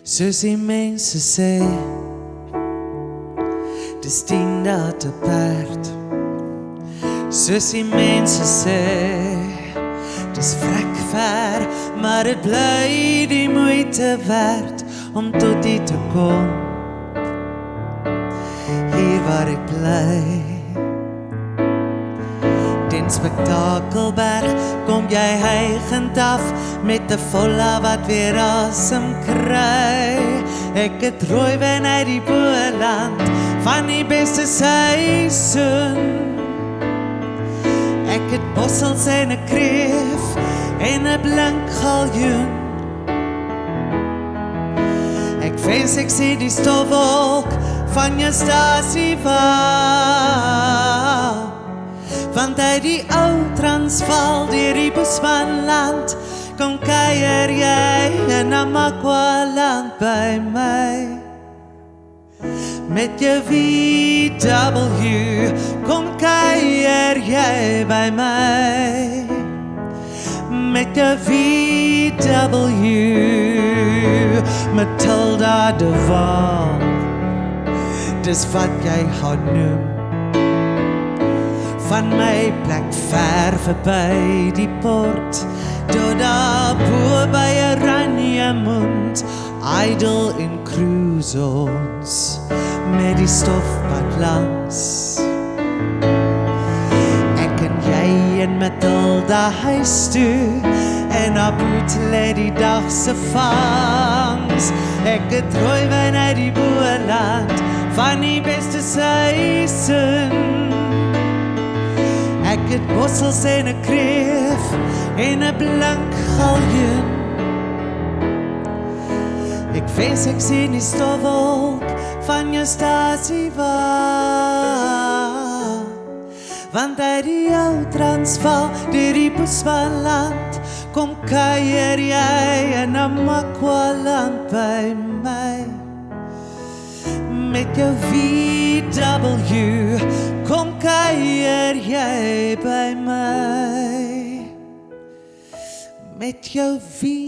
Soos die mense sê, dis 10 dae te perd. Soos die mense sê, dis vrek ver, maar het bly die moeite werd om tot die te kom. Hier waar ek bly, den spektakelberg, kom jy hygend af met 'n volle wat weer asem kry. Ek het rooiwyn uit die Boland van die beste seisoen. Ek het bossels en 'n kreef en 'n blink galjoen. Ek wens ek sien die stofwolk van jou stasie val. Want uit die ou Transvaal deur die Bosmanland kom kuier jy in Namakwa-land by my. Met jou VW kom kuier jy by my. Met jou VW Matilda de Waal, dis wat jy gaan noem. Van my plek ver verby die port, tot daar bo by Oranjemund, idle in cruise ons, met die stofpad langs. Ek en jy en Matilda huis toe, en haar boet lê die dag se vangs. Ek het rooiwyn uit die Boland, van die beste seisoen. Ek het bossels en 'n kreef en 'n blink galjoen. Ek wens ek sien die stofwolk van jou stasie val. Want uit die ou Transvaal deur die Bosmanland kom kuier jy in Namakwa-land by my. Met jou VW kom kuier jy by my. Met jou VW